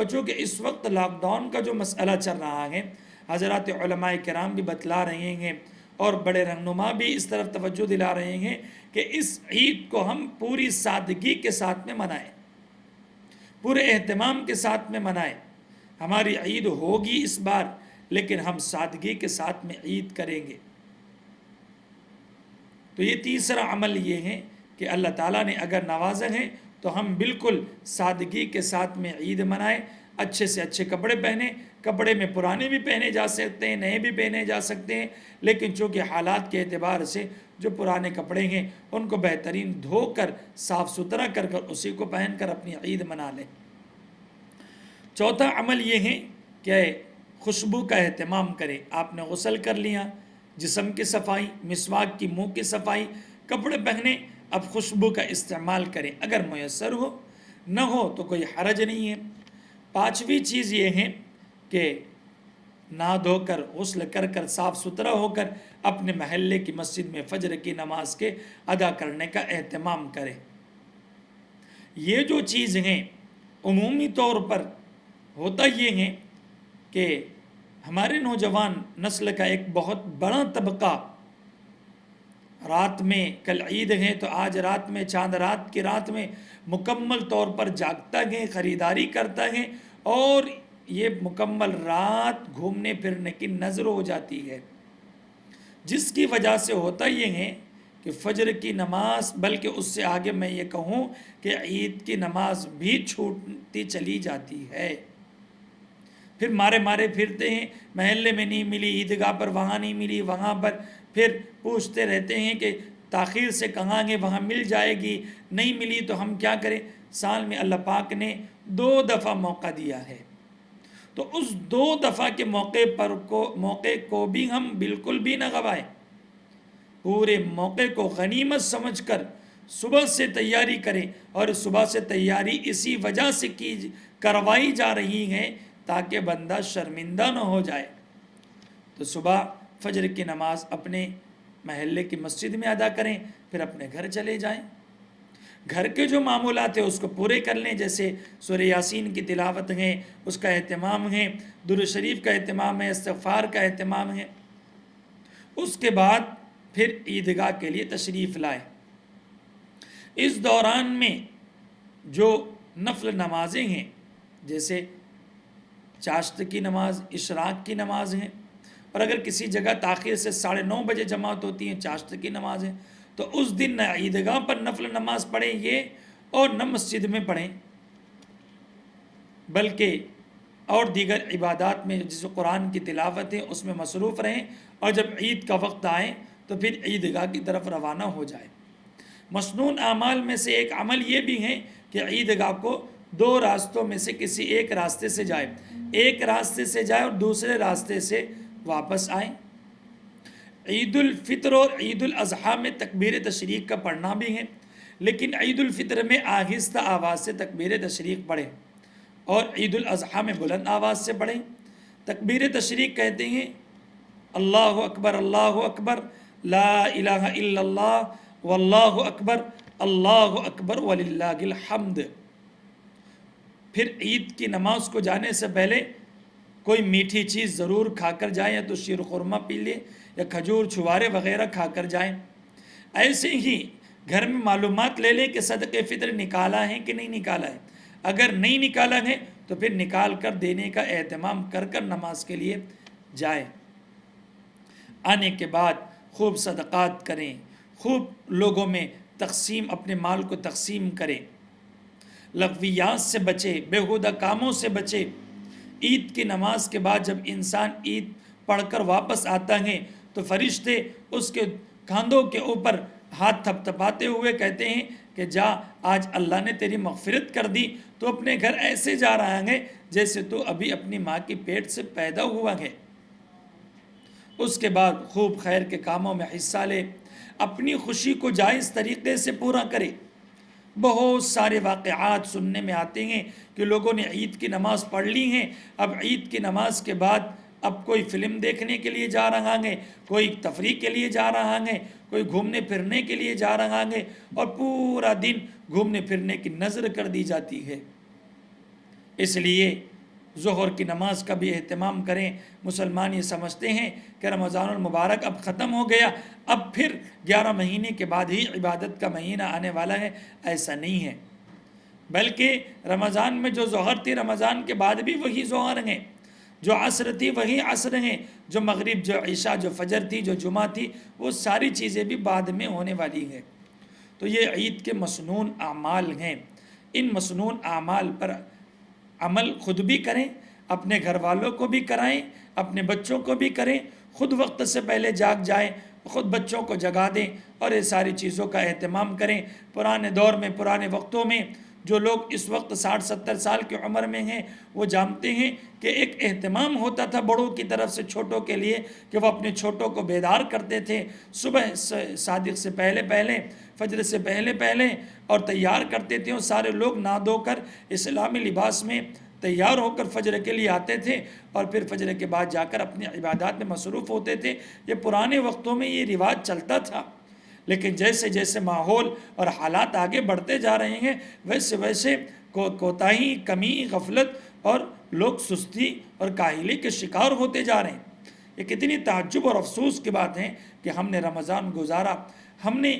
اور چونکہ اس وقت لاک ڈاؤن کا جو مسئلہ چل رہا ہے، حضرات علماء کرام بھی بتلا رہے ہیں اور بڑے رہنما بھی اس طرف توجہ دلا رہے ہیں کہ اس عید کو ہم پوری سادگی کے ساتھ میں منائیں، پورے اہتمام کے ساتھ میں منائیں۔ ہماری عید ہوگی اس بار، لیکن ہم سادگی کے ساتھ میں عید کریں گے۔ تو یہ تیسرا عمل یہ ہے کہ اللہ تعالیٰ نے اگر نوازا ہے تو ہم بالکل سادگی کے ساتھ میں عید منائیں، اچھے سے اچھے کپڑے پہنیں۔ کپڑے میں پرانے بھی پہنے جا سکتے ہیں، نئے بھی پہنے جا سکتے ہیں، لیکن چونکہ حالات کے اعتبار سے جو پرانے کپڑے ہیں ان کو بہترین دھو کر صاف ستھرا کر اسی کو پہن کر اپنی عید منا لیں۔ چوتھا عمل یہ ہے کہ خوشبو کا اہتمام کریں۔ آپ نے غسل کر لیا، جسم کی صفائی، مسواک کی، منہ کی صفائی، کپڑے پہنے، اب خوشبو کا استعمال کریں۔ اگر میسر ہو، نہ ہو تو کوئی حرج نہیں ہے۔ پانچویں چیز یہ ہے کہ نہا دھو کر، غسل کر کر، صاف ستھرا ہو کر اپنے محلے کی مسجد میں فجر کی نماز کے ادا کرنے کا اہتمام کریں۔ یہ جو چیز ہیں عمومی طور پر ہوتا یہ ہے کہ ہمارے نوجوان نسل کا ایک بہت بڑا طبقہ رات میں، کل عید ہے تو آج رات میں، چاند رات کی رات میں مکمل طور پر جاگتا ہے، خریداری کرتا ہے، اور یہ مکمل رات گھومنے پھرنے کی نظر ہو جاتی ہے، جس کی وجہ سے ہوتا یہ ہے کہ فجر کی نماز، بلکہ اس سے آگے میں یہ کہوں کہ عید کی نماز بھی چھوٹتی چلی جاتی ہے۔ پھر مارے پھرتے ہیں، محلے میں نہیں ملی، عیدگاہ پر وہاں نہیں ملی، وہاں پر پھر پوچھتے رہتے ہیں کہ تاخیر سے کہاں گے، وہاں مل جائے گی، نہیں ملی تو ہم کیا کریں۔ سال میں اللہ پاک نے 2 دفعہ موقع دیا ہے، تو اس 2 دفعہ کے موقع کو بھی ہم بالکل بھی نہ گوائیں۔ پورے موقع کو غنیمت سمجھ کر صبح سے تیاری کریں، اور صبح سے تیاری اسی وجہ سے کروائی جا رہی ہے تاکہ بندہ شرمندہ نہ ہو جائے۔ تو صبح فجر کی نماز اپنے محلے کی مسجد میں ادا کریں، پھر اپنے گھر چلے جائیں۔ گھر کے جو معمولات ہیں اس کو پورے کر لیں، جیسے سورہ یاسین کی تلاوت ہے، اس کا اہتمام ہے، درود شریف کا اہتمام ہے، استغفار کا اہتمام ہے۔ اس کے بعد پھر عیدگاہ کے لیے تشریف لائیں۔ اس دوران میں جو نفل نمازیں ہیں، جیسے چاشت کی نماز، اشراق کی نماز ہے، اور اگر کسی جگہ تاخیر سے 9:30 بجے جماعت ہوتی ہیں، چاشت کی نماز ہے، تو اس دن نہ عیدگاہ پر نفل نماز پڑھیں یہ، اور نہ مسجد میں پڑھیں، بلکہ اور دیگر عبادات میں جس قرآن کی تلاوت ہے اس میں مصروف رہیں، اور جب عید کا وقت آئے تو پھر عیدگاہ کی طرف روانہ ہو جائیں۔ مسنون اعمال میں سے ایک عمل یہ بھی ہے کہ عیدگاہ کو 2 راستوں میں سے کسی ایک راستے سے جائے، ایک راستے سے جائے اور دوسرے راستے سے واپس آئیں۔ عید الفطر اور عید الاضحیٰ میں تکبیر تشریق کا پڑھنا بھی ہے، لیکن عید الفطر میں آہستہ آواز سے تکبیر تشریق پڑھیں، اور عید الاضحیٰ میں بلند آواز سے پڑھیں۔ تکبیر تشریق کہتے ہیں اللہ اکبر لا الہ الا اللہ واللہ اکبر وللہ الحمد۔ پھر عید کی نماز کو جانے سے پہلے کوئی میٹھی چیز ضرور کھا کر جائیں، یا تو شیر خورمہ پی لیں یا کھجور چھوارے وغیرہ کھا کر جائیں۔ ایسے ہی گھر میں معلومات لے لیں کہ صدقہ فطر نکالا ہے کہ نہیں نکالا ہے، اگر نہیں نکالا ہے تو پھر نکال کر دینے کا اہتمام کر کر نماز کے لیے جائیں۔ آنے کے بعد خوب صدقات کریں، خوب لوگوں میں اپنے مال کو تقسیم کریں، لغویات سے بچے، بیہودہ کاموں سے بچے۔ عید کی نماز کے بعد جب انسان عید پڑھ کر واپس آتا ہے تو فرشتے اس کے کاندھوں کے اوپر ہاتھ تھپتھپاتے ہوئے کہتے ہیں کہ جا، آج اللہ نے تیری مغفرت کر دی، تو اپنے گھر ایسے جا رہا ہے جیسے تو ابھی اپنی ماں کی پیٹ سے پیدا ہوا ہے۔ اس کے بعد خوب خیر کے کاموں میں حصہ لے، اپنی خوشی کو جائز طریقے سے پورا کرے۔ بہت سارے واقعات سننے میں آتے ہیں کہ لوگوں نے عید کی نماز پڑھ لی ہیں، اب عید کی نماز کے بعد اب کوئی فلم دیکھنے کے لیے جا رہا ہے، کوئی تفریح کے لیے جا رہا ہے، کوئی گھومنے پھرنے کے لیے جا رہا ہے، اور پورا دن گھومنے پھرنے کی نظر کر دی جاتی ہے۔ اس لیے ظہر کی نماز کا بھی اہتمام کریں۔ مسلمان یہ سمجھتے ہیں کہ رمضان المبارک اب ختم ہو گیا، اب پھر 11 مہینے کے بعد ہی عبادت کا مہینہ آنے والا ہے، ایسا نہیں ہے، بلکہ رمضان میں جو ظہر تھی رمضان کے بعد بھی وہی ظہر ہیں، جو عصر تھی وہی عصر ہیں، جو مغرب، جو عشاء، جو فجر تھی، جو جمعہ تھی، وہ ساری چیزیں بھی بعد میں ہونے والی ہیں۔ تو یہ عید کے مسنون اعمال ہیں، ان مسنون اعمال پر عمل خود بھی کریں، اپنے گھر والوں کو بھی کرائیں، اپنے بچوں کو بھی کریں، خود وقت سے پہلے جاگ جائیں، خود بچوں کو جگا دیں اور یہ ساری چیزوں کا اہتمام کریں۔ پرانے دور میں، پرانے وقتوں میں جو لوگ اس وقت 60-70 سال کی عمر میں ہیں، وہ جانتے ہیں کہ ایک اہتمام ہوتا تھا بڑوں کی طرف سے چھوٹوں کے لیے کہ وہ اپنے چھوٹوں کو بیدار کرتے تھے صبح صادق سے پہلے پہلے، فجر سے پہلے پہلے، اور تیار کرتے تھے، اور سارے لوگ نہا دھو کر اسلامی لباس میں تیار ہو کر فجر کے لیے آتے تھے، اور پھر فجر کے بعد جا کر اپنی عبادات میں مصروف ہوتے تھے۔ یہ پرانے وقتوں میں یہ رواج چلتا تھا، لیکن جیسے جیسے ماحول اور حالات آگے بڑھتے جا رہے ہیں، ویسے ویسے کوتاہی، کمی، غفلت اور لوگ سستی اور کاہلی کے شکار ہوتے جا رہے ہیں۔ یہ کتنی تعجب اور افسوس کی بات ہے کہ ہم نے رمضان گزارا، ہم نے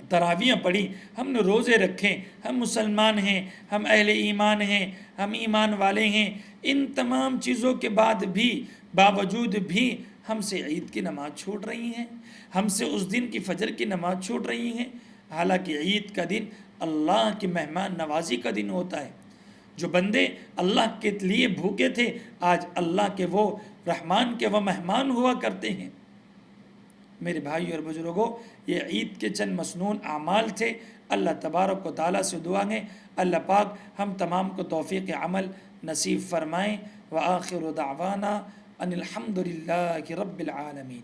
تراویحیں پڑھی، ہم نے روزے رکھے، ہم مسلمان ہیں، ہم اہل ایمان ہیں، ہم ایمان والے ہیں، ان تمام چیزوں کے بعد بھی، باوجود بھی ہم سے عید کی نماز چھوٹ رہی ہیں، ہم سے اس دن کی فجر کی نماز چھوٹ رہی ہیں، حالانکہ عید کا دن اللہ کی مہمان نوازی کا دن ہوتا ہے۔ جو بندے اللہ کے لیے بھوکے تھے، آج اللہ کے وہ رحمان کے وہ مہمان ہوا کرتے ہیں۔ میرے بھائی اور بزرگوں، یہ عید کے چند مسنون اعمال تھے۔ اللہ تبارک و تعالیٰ سے دعا ہے اللہ پاک ہم تمام کو توفیق عمل نصیب فرمائیں۔ وآخر دعوانا ان الحمد للہ رب العالمین۔